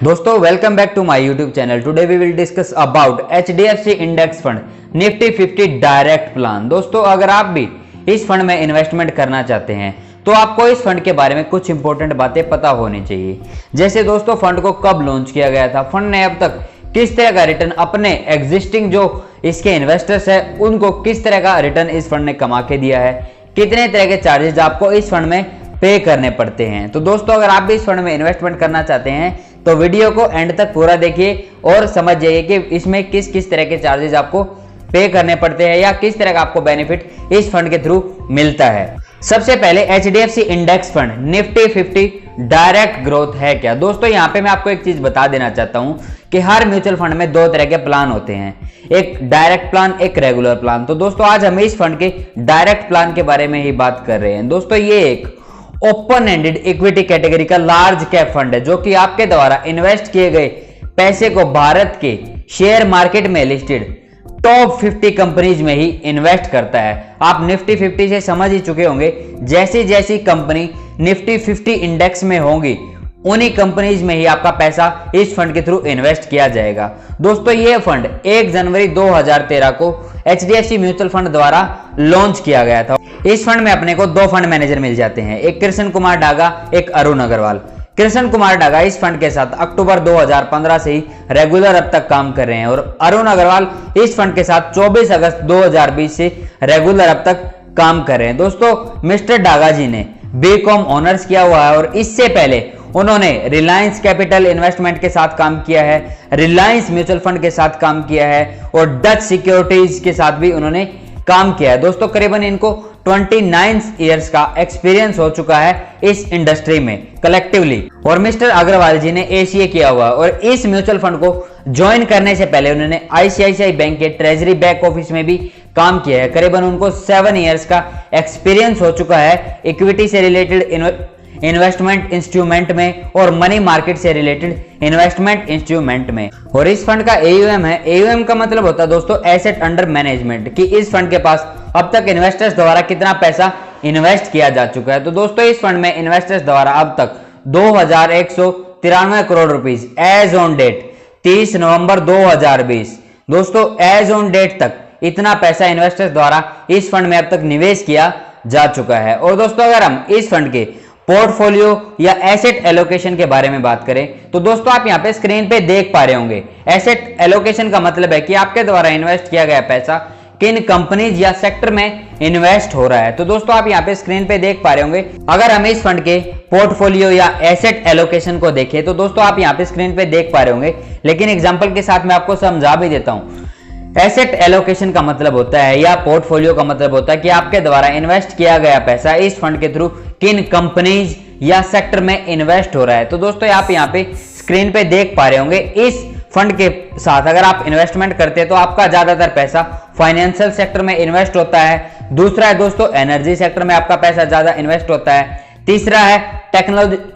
दोस्तों welcome back to my YouTube channel. Today we will discuss about HDFC index fund Nifty 50 direct plan. दोस्तों अगर आप भी इस फंड में इन्वेस्टमेंट करना चाहते हैं तो आपको इस फंड के बारे में कुछ इंपॉर्टेंट बातें पता होनी चाहिए। जैसे दोस्तों फंड को कब लॉन्च किया गया था, फंड ने अब तक किस तरह का रिटर्न अपने एग्जिस्टिंग जो इसके इन्वेस्टर्स है उनको किस तरह का रिटर्न इस फंड ने कमा के दिया है, कितने तरह के चार्जेस आपको इस फंड में पे करने पड़ते हैं। तो दोस्तों अगर आप भी इस फंड में इन्वेस्टमेंट करना चाहते हैं तो वीडियो को एंड तक पूरा देखिए और समझ जाइए कि इसमें किस किस तरह के चार्जेस आपको पे करने पड़ते हैं या किस तरह का आपको बेनिफिट इस फंड के थ्रू मिलता है। सबसे पहले HDFC index fund Nifty 50 direct growth है क्या। दोस्तों यहाँ पे मैं आपको एक चीज बता देना चाहता हूँ कि हर म्यूचुअल फंड में दो तरह के प्लान होते हैं, एक डायरेक्ट प्लान, एक रेगुलर प्लान। तो दोस्तों आज हम इस फंड के डायरेक्ट प्लान के बारे में ही बात कर रहे हैं। दोस्तों ये एक ओपन एंडेड इक्विटी कैटेगरी का लार्ज कैप फंड है जो कि आपके द्वारा इन्वेस्ट किए गए पैसे को भारत के शेयर मार्केट में लिस्टेड टॉप 50 कंपनीज में ही इन्वेस्ट करता है। आप निफ्टी 50 से समझ ही चुके होंगे, जैसी जैसी कंपनी निफ्टी 50 इंडेक्स में होंगी उन्हीं कंपनीज में ही आपका पैसा इस फंड के थ्रू इन्वेस्ट किया जाएगा। दोस्तों ये फंड 1 जनवरी 2013 को HDFC म्यूचुअल फंड द्वारा लॉन्च किया गया था। इस फंड में अपने को दो फंड मैनेजर मिल जाते हैं, एक कृष्ण कुमार डागा, एक अरुण अग्रवाल। कृष्ण कुमार डागा इस फंड के साथ अक्टूबर 2015 से ही रेगुलर अब तक काम कर रहे हैं और अरुण अग्रवाल इस फंड के साथ 24 अगस्त 2020 से रेगुलर अब तक काम कर रहे हैं। दोस्तों मिस्टर डागा जी ने BCom ऑनर्स किया हुआ है और इससे पहले उन्होंने रिलायंस कैपिटल इन्वेस्टमेंट के साथ काम किया है, रिलायंस म्यूचुअल फंड के साथ काम किया है और डच सिक्योरिटीज के साथ भी उन्होंने काम किया है। दोस्तों करीबन इनको 29 इयर्स का एक्सपीरियंस हो चुका है इस इंडस्ट्री में कलेक्टिवली। और मिस्टर अग्रवाल जी ने ACA किया हुआ और इस म्यूचुअल फंड को ज्वाइन करने से पहले उन्होंने ICICI बैंक के ट्रेजरी बैक ऑफिस में भी काम किया है। करीबन उनको 7 इयर्स का एक्सपीरियंस हो चुका है इक्विटी से रिलेटेड इन्वेस्टमेंट इंस्ट्रूमेंट में और मनी मार्केट से रिलेटेड इन्वेस्टमेंट इंस्ट्रूमेंट में। और इस फंड का AUM है, AUM का मतलब होता है दोस्तों एसेट अंडर मैनेजमेंट, कि इस फंड के पास अब तक इन्वेस्टर्स द्वारा कितना पैसा इन्वेस्ट किया जा चुका है। तो दोस्तों इस फंड में इन्वेस्टर्स द्वारा अब तक 2193 crore rupees as on date 30 November 2020, दोस्तों एज ऑन डेट तक इतना पैसा इन्वेस्टर्स द्वारा इस फंड में अब तक निवेश किया जा चुका है। और दोस्तों अगर हम इस फंड के पोर्टफोलियो या एसेट एलोकेशन के बारे में बात करें तो दोस्तों आप यहां पे स्क्रीन पे देख पा रहे होंगे, एसेट एलोकेशन का मतलब है कि आपके द्वारा इन्वेस्ट किया गया पैसा किन कंपनीज या सेक्टर में इन्वेस्ट हो रहा है। तो दोस्तों आप यहां पे स्क्रीन पे देख पा रहे होंगे, अगर हम इस फंड के पोर्टफोलियो या एसेट एलोकेशन को देखें तो दोस्तों आप यहां पे स्क्रीन पे देख पा रहे होंगे, लेकिन एग्जांपल के साथ मैं आपको समझा भी देता हूं। एसेट एलोकेशन का मतलब होता है या पोर्टफोलियो का मतलब होता है कि आपके द्वारा इन्वेस्ट किया गया पैसा इस फंड के थ्रू किन कंपनीज या सेक्टर में इन्वेस्ट हो रहा है। तो दोस्तों आप यहाँ पे स्क्रीन पे देख पा रहे होंगे, इस फंड के साथ अगर आप इन्वेस्टमेंट करते हैं तो आपका ज्यादातर पैसा फाइनेंशियल सेक्टर में इन्वेस्ट होता है। दूसरा है दोस्तों एनर्जी सेक्टर में आपका पैसा ज्यादा इन्वेस्ट होता है। तीसरा है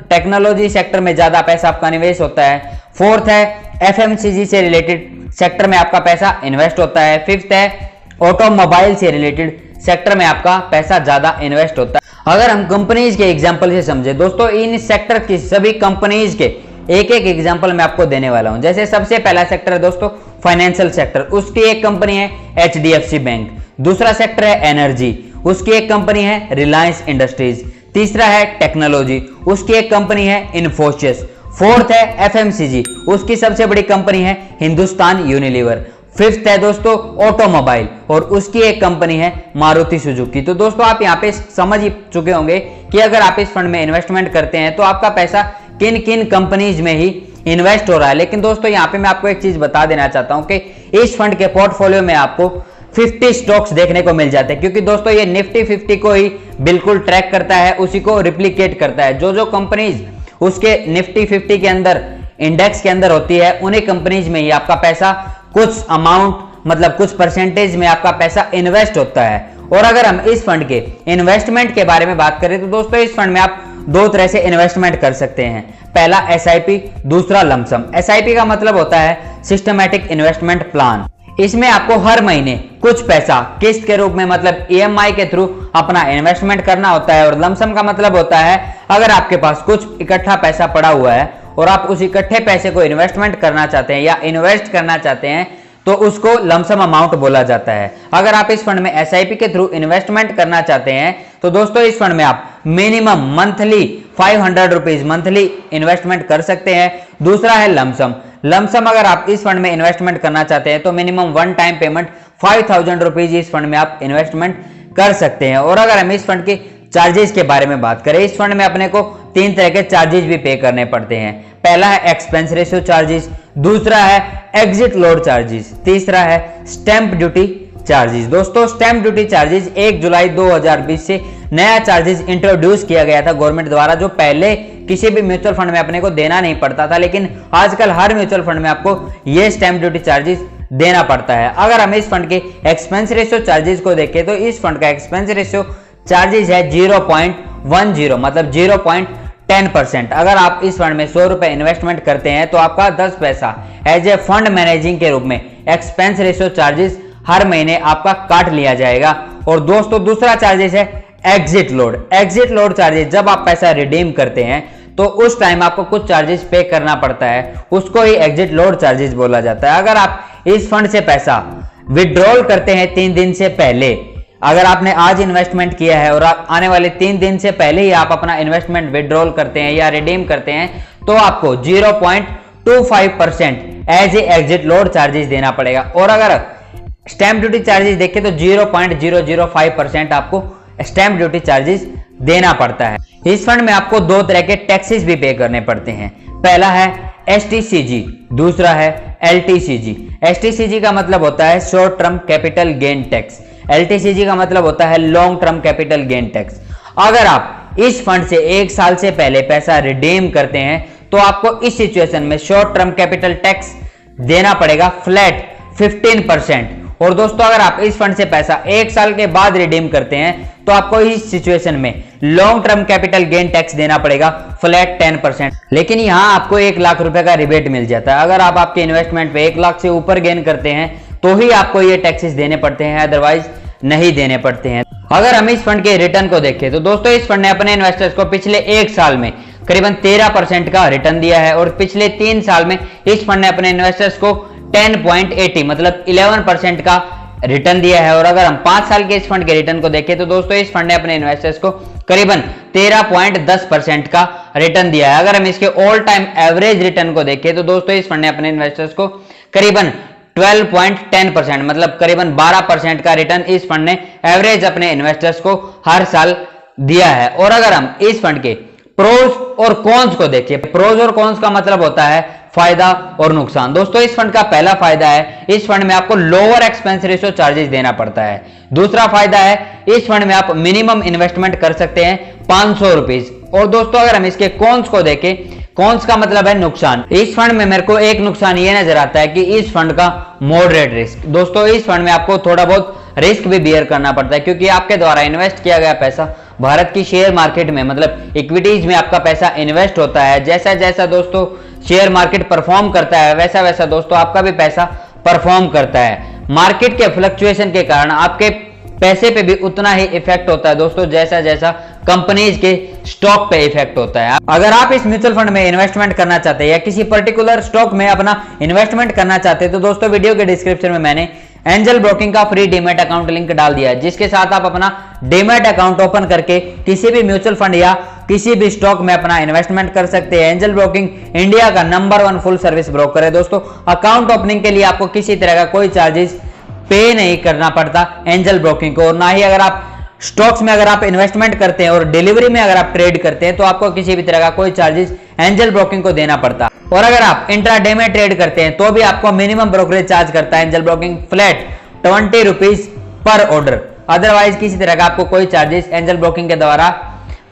टेक्नोलॉजी सेक्टर में ज्यादा पैसा आपका निवेश होता है। फोर्थ है FMCG से रिलेटेड सेक्टर में आपका पैसा इन्वेस्ट होता है। फिफ्थ है ऑटोमोबाइल से रिलेटेड सेक्टर में आपका पैसा ज्यादा इन्वेस्ट होता है। अगर हम कंपनीज के एग्जांपल से समझे दोस्तों, इन सेक्टर की सभी कंपनीज के एक एक एग्जांपल मैं आपको देने वाला हूं। जैसे सबसे पहला सेक्टर है दोस्तों फाइनेंशियल सेक्टर, उसकी एक कंपनी है HDFC बैंक। दूसरा सेक्टर है एनर्जी, उसकी एक कंपनी है रिलायंस इंडस्ट्रीज। तीसरा है टेक्नोलॉजी, उसकी एक कंपनी है इन्फोसिस। फोर्थ है FMCG, उसकी सबसे बड़ी कंपनी है हिंदुस्तान यूनिलीवर। फिफ्थ है दोस्तों ऑटोमोबाइल और उसकी एक कंपनी है मारुति सुजुकी। तो दोस्तों आप यहाँ पे समझ ही चुके होंगे कि अगर आप इस फंड में इन्वेस्टमेंट करते हैं तो आपका पैसा किन किन कंपनीज में ही इन्वेस्ट हो रहा है। लेकिन दोस्तों यहाँ पे मैं आपको एक चीज बता देना चाहता हूँ कि इस फंड के पोर्टफोलियो में आपको 50 स्टॉक्स देखने को मिल जाते हैं, क्योंकि दोस्तों ये निफ्टी 50 को ही बिल्कुल ट्रैक करता है, उसी को रिप्लीकेट करता है। जो कंपनीज उसके निफ्टी 50 के अंदर इंडेक्स के अंदर होती है उन्हीं कंपनीज में ही आपका पैसा कुछ अमाउंट मतलब कुछ परसेंटेज में आपका पैसा इन्वेस्ट होता है। और अगर हम इस फंड के इन्वेस्टमेंट के बारे में बात करें तो दोस्तों इस फंड में आप दो तरह से इन्वेस्टमेंट कर सकते हैं, पहला SIP, दूसरा लमसम। SIP का मतलब होता है सिस्टमैटिक इन्वेस्टमेंट प्लान। इसमें आपको हर महीने कुछ पैसा किस्त के रूप में मतलब EMI के थ्रू अपना इन्वेस्टमेंट करना होता है। और लमसम का मतलब होता है अगर आपके पास कुछ इकट्ठा पैसा पड़ा हुआ है और आप उस इकट्ठे पैसे को इन्वेस्टमेंट करना चाहते हैं या इन्वेस्ट करना चाहते हैं तो उसको लमसम अमाउंट बोला जाता है। अगर आप इस फंड में एसआईपी के थ्रू इन्वेस्टमेंट करना चाहते हैं तो दोस्तों इस फंड में आप minimum monthly 500 rupees monthly investment कर सकते हैं। दूसरा है लमसम। लमसम अगर आप इस फंड में इन्वेस्टमेंट करना चाहते हैं तो minimum one time payment 5000 rupees इस फंड में आप इन्वेस्टमेंट कर सकते हैं। और अगर हम इस फंड के चार्जेस के बारे में बात करें, इस फंड में अपने को 3 तरह के चार्जेस भी पे करने पड़ते हैं। पहला है एक्सपेंस रेशियो चार्जेस, दूसरा है एग्जिट लोड चार्जेस, तीसरा है स्टैंप ड्यूटी चार्जेस। दोस्तों स्टैंप ड्यूटी चार्जेस 1 जुलाई 2020 से नया चार्जेस इंट्रोड्यूस किया गया था गवर्नमेंट द्वारा, जो पहले किसी भी म्यूचुअल फंड में अपने को देना नहीं पड़ता था, लेकिन आजकल हर म्यूचुअल फंड में आपको ये स्टैंप ड्यूटी चार्जेस देना पड़ता है। अगर हम इस फंड के एक्सपेंस रेशियो चार्जेस को देखें तो इस फंड का एक्सपेंस रेशियो चार्जेस है 0.10 मतलब 0.10%। अगर आप इस फंड में 100 रुपए इन्वेस्टमेंट करते हैं तो आपका 10 पैसा एज ए फंड मैनेजिंग के रूप में एक्सपेंस रेशियो चार्जेस हर महीने आपका काट लिया जाएगा। और दोस्तों दूसरा चार्जेस है exit load. Exit load charges जब आप पैसा रिडीम करते हैं तो उस टाइम आपको कुछ चार्जेस पे करना पड़ता है, उसको ही एग्जिट लोड चार्जेस बोला जाता है। अगर आप इस फंड से पैसा विड्रॉल करते हैं 3 दिन से पहले, अगर आपने आज इन्वेस्टमेंट किया है और आप आने वाले 3 दिन से पहले ही आप अपना इन्वेस्टमेंट विड्रॉल करते हैं या रिडीम करते हैं तो आपको 0.25% as a exit load charges देना पड़ेगा। और अगर स्टैंप ड्यूटी चार्जेस देखें तो 0.005% आपको स्टैंप ड्यूटी चार्जेस देना पड़ता है। इस फंड में आपको 2 तरह के टैक्सेस भी पे करने पड़ते हैं। पहला है एसटीसीजी, दूसरा है एलटीसीजी। एसटीसीजी का मतलब होता है short term capital gain tax, LTCG का मतलब होता है long term capital gain tax. अगर आप इस फंड से 1 साल से पहले पैसा रिडीम करते हैं तो आपको इस सिचुएशन में शॉर्ट टर्म कैपिटल टैक्स देना पड़ेगा फ्लैट 15%। और दोस्तों अगर आप इस फंड से पैसा 1 साल के बाद रिडीम करते हैं तो आपको इस सिचुएशन में long term capital gain tax देना पड़ेगा फ्लैट 10%। लेकिन यहां आपको 1 लाख रुपए का रिबेट मिल जाता है। अगर आप आपके इन्वेस्टमेंट पे 1 लाख से ऊपर गेन करते हैं तो ही आपको ये टैक्सेस देने पड़ते हैं, अदरवाइज नहीं देने पड़ते हैं। अगर हम इस फंड के रिटर्न को देखें तो दोस्तों इस फंड ने अपने इन्वेस्टर्स को पिछले 1 साल में करीबन 13% का रिटर्न दिया है और पिछले 3 साल में इस फंड ने अपने इन्वेस्टर्स को 10.80 मतलब 11% का रिटर्न दिया है। और अगर हम 5 साल के इस फंड के रिटर्न को देखें तो दोस्तों इस फंड ने अपने इन्वेस्टर्स को करीबन 13.10% का रिटर्न दिया है। अगर हम इसके ऑल टाइम एवरेज रिटर्न को देखें तो दोस्तों इस फंड ने अपने इन्वेस्टर्स को करीबन 12.10% मतलब करीबन 12% का रिटर्न इस फंड ने एवरेज अपने इन्वेस्टर्स को हर साल दिया है। और अगर हम इस फंड के प्रोज और कॉन्स को देखें, प्रोज और कॉन्स का मतलब होता है फायदा और नुकसान। दोस्तों इस फंड का पहला फायदा है इस फंड में आपको लोअर एक्सपेंस रेशियो चार्जेस देना पड़ता है। दूसरा फायदा है इस फंड में आप मिनिमम इन्वेस्टमेंट कर सकते हैं 500 रुपीज। और दोस्तों अगर हम इसके कॉन्स को देखें, कॉन्स का मतलब है नुकसान। इस फंड में मेरे को एक नुकसान ये नजर आता है कि इस फंड का मॉडरेट रिस्क। दोस्तों इस फंड में आपको थोड़ा बहुत रिस्क भी बियर करना पड़ता है क्योंकि आपके द्वारा इन्वेस्ट किया गया पैसा भारत की शेयर मार्केट में मतलब इक्विटीज में आपका पैसा इन्वेस्ट होता है। जैसा जैसा दोस्तों शेयर मार्केट परफॉर्म करता है वैसा वैसा दोस्तों आपका भी पैसा परफॉर्म करता है। मार्केट के फ्लक्चुएशन के कारण आपके पैसे पे भी उतना ही इफेक्ट होता है दोस्तों जैसा जैसा कंपनीज के स्टॉक पे इफेक्ट होता है। अगर आप इस म्यूचुअल फंड में इन्वेस्टमेंट करना चाहते हैं या किसी पर्टिकुलर स्टॉक में अपना इन्वेस्टमेंट करना चाहते हैं तो दोस्तों वीडियो के डिस्क्रिप्शन में मैंने एंजल ब्रोकिंग का फ्री डीमैट अकाउंट लिंक डाल दिया है, जिसके साथ आप अपना डीमैट अकाउंट ओपन करके किसी भी म्यूचुअल फंड या किसी भी स्टॉक में अपना इन्वेस्टमेंट कर सकते हैं। एंजल ब्रोकिंग इंडिया का नंबर 1 फुल सर्विस ब्रोकर है दोस्तों। अकाउंट ओपनिंग के लिए आपको किसी तरह का कोई चार्जेस पे नहीं करना पड़ता एंजल ब्रोकिंग को, और ना ही अगर आप स्टॉक्स में अगर आप इन्वेस्टमेंट करते हैं और डिलीवरी में अगर आप ट्रेड करते हैं तो आपको किसी भी तरह का कोई चार्जेस एंजल ब्रोकिंग को देना पड़ता। और अगर आप इंट्राडे में ट्रेड करते हैं तो भी आपको मिनिमम ब्रोकरेज चार्ज करता है angel broking flat 20 rupees per order. Otherwise किसी तरह का आपको कोई चार्जेस एंजल ब्रोकिंग के द्वारा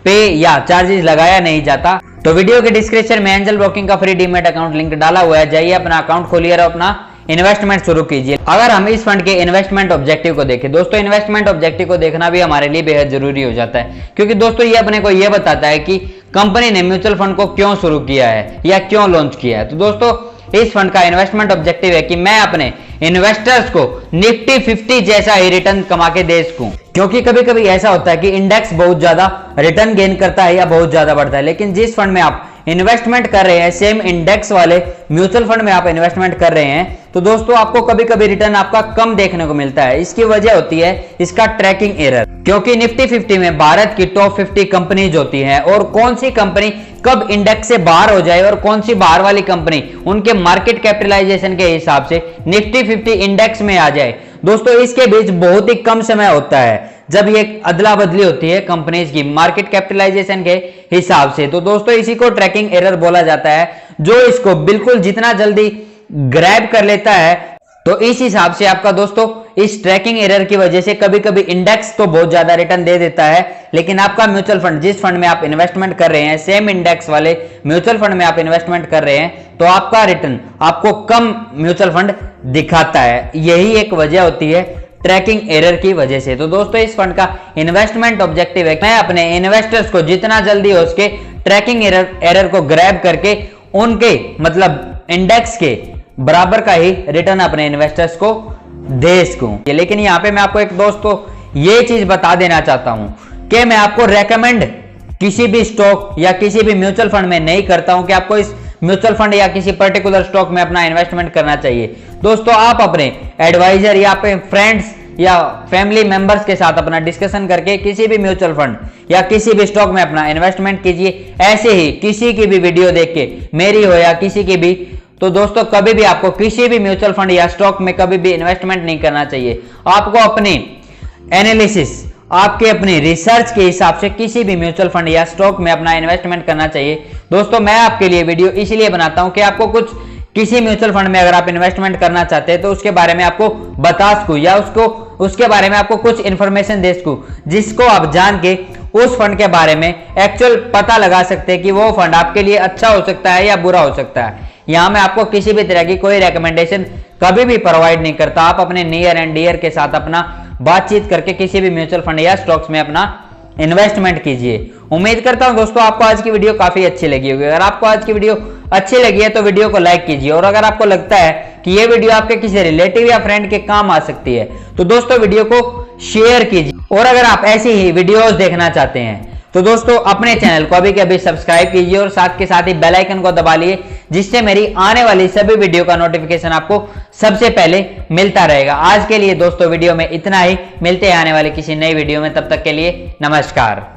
पे या चार्जेस लगाया नहीं जाता। तो वीडियो के डिस्क्रिप्शन में एंजल ब्रोकिंग का फ्री डीमैट अकाउंट लिंक डाला हुआ है, जाइए अपना अकाउंट खोलिए और अपना इन्वेस्टमेंट शुरू कीजिए। अगर हम इस फंड के इन्वेस्टमेंट ऑब्जेक्टिव को देखें दोस्तों, इन्वेस्टमेंट ऑब्जेक्टिव को देखना भी हमारे लिए बेहद जरूरी हो जाता है क्योंकि दोस्तों ये अपने को ये बताता है कि कंपनी ने म्यूचुअल फंड को क्यों शुरू किया है या क्यों लॉन्च किया है। तो दोस्तों इस फंड का इन्वेस्टमेंट ऑब्जेक्टिव है कि मैं अपने इन्वेस्टर्स को निफ्टी 50 जैसा ही रिटर्न कमा के दे सकूं, क्योंकि कभी कभी ऐसा होता है कि इंडेक्स बहुत ज्यादा रिटर्न गेन करता है या बहुत ज्यादा बढ़ता है, लेकिन जिस फंड में आप इन्वेस्टमेंट कर रहे हैं, सेम इंडेक्स वाले म्यूचुअल फंड में आप इन्वेस्टमेंट कर रहे हैं, तो दोस्तों आपको कभी कभी रिटर्न आपका कम देखने को मिलता है। इसकी वजह होती है इसका ट्रैकिंग एरर, क्योंकि निफ्टी 50 में भारत की टॉप 50 कंपनीज होती हैं और कौन सी कंपनी कब इंडेक्स से बाहर हो जाए और कौन सी बाहर वाली कंपनी उनके मार्केट कैपिटलाइजेशन के हिसाब से निफ्टी 50 इंडेक्स में आ जाए, दोस्तों इसके बीच बहुत ही कम समय होता है जब ये अदला बदली होती है कंपनीज की मार्केट कैपिटलाइजेशन के हिसाब से। तो दोस्तों इसी को ट्रैकिंग एरर बोला जाता है, जो इसको बिल्कुल जितना जल्दी ग्रैब कर लेता है, तो इस हिसाब से आपका दोस्तों इस ट्रैकिंग एरर की वजह से कभी कभी इंडेक्स तो बहुत ज्यादा रिटर्न दे देता है, लेकिन आपका म्यूचुअल फंड, जिस फंड में आप इन्वेस्टमेंट कर रहे हैं, सेम इंडेक्स वाले म्यूचुअल फंड में आप इन्वेस्टमेंट कर रहे हैं, तो आपका रिटर्न आपको कम म्यूचुअल फंड दिखाता है। यही एक वजह होती है ट्रैकिंग एरर की वजह से। तो दोस्तों इस फंड का इन्वेस्टमेंट ऑब्जेक्टिव है, मैं अपने इन्वेस्टर्स को जितना जल्दी हो सके ट्रैकिंग एरर को ग्रैब करके उनके मतलब इंडेक्स के बराबर का ही रिटर्न अपने इन्वेस्टर्स को दे सकूं। लेकिन यहां पे मैं आपको एक दोस्तों ये चीज बता देना चाहता हूं कि मैं आपको रेकमेंड किसी भी स्टॉक या किसी भी म्यूचुअल फंड में नहीं करता हूं कि आपको इस म्यूचुअल फंड या किसी पर्टिकुलर स्टॉक में अपना इन्वेस्टमेंट करना चाहिए। दोस्तों आप अपने एडवाइजर या अपने फ्रेंड्स या फैमिली मेंबर्स के साथ अपना डिस्कशन करके किसी भी म्यूचुअल फंड या किसी भी स्टॉक में अपना इन्वेस्टमेंट कीजिए। ऐसे ही किसी की भी वीडियो देख के, मेरी हो या किसी की भी, तो दोस्तों कभी भी आपको किसी भी म्यूचुअल फंड या स्टॉक में कभी भी इन्वेस्टमेंट नहीं करना चाहिए। आपको अपनी एनालिसिस, आपके अपनी रिसर्च के हिसाब से किसी भी म्यूचुअल फंड या स्टॉक में अपना इन्वेस्टमेंट करना चाहिए। दोस्तों मैं आपके लिए वीडियो इसलिए बनाता हूं कि आपको कुछ किसी म्यूचुअल फंड में अगर आप इन्वेस्टमेंट करना चाहते हैं तो उसके बारे में आपको बता सकूं या उसके बारे में आपको कुछ इंफॉर्मेशन दे सकूं, जिसको आप जान के उस फंड के बारे में एक्चुअल पता लगा सकते हैं कि वो फंड आपके लिए अच्छा हो सकता है या बुरा हो सकता है। यहां मैं आपको किसी भी तरह की कोई रेकमेंडेशन कभी भी प्रोवाइड नहीं करता। आप अपने नियर एंड डियर के साथ अपना बातचीत करके किसी भी म्यूचुअल फंड या स्टॉक्स में अपना इन्वेस्टमेंट कीजिए। उम्मीद करता हूं दोस्तों आपको आज की वीडियो काफी अच्छी लगी होगी। अगर आपको आज की वीडियो अच्छी लगी है तो वीडियो को लाइक कीजिए, और अगर आपको लगता है कि ये वीडियो आपके किसी रिलेटिव या फ्रेंड के काम आ सकती है तो दोस्तों वीडियो को शेयर कीजिए। और अगर आप ऐसी ही वीडियोस देखना चाहते हैं तो दोस्तों अपने चैनल को अभी के अभी सब्सक्राइब कीजिए और साथ के साथ ही बेल आइकन को दबा लिए, जिससे मेरी आने वाली सभी वीडियो का नोटिफिकेशन आपको सबसे पहले मिलता रहेगा। आज के लिए दोस्तों वीडियो में इतना ही, मिलते हैं आने वाली किसी नई वीडियो में, तब तक के लिए नमस्कार।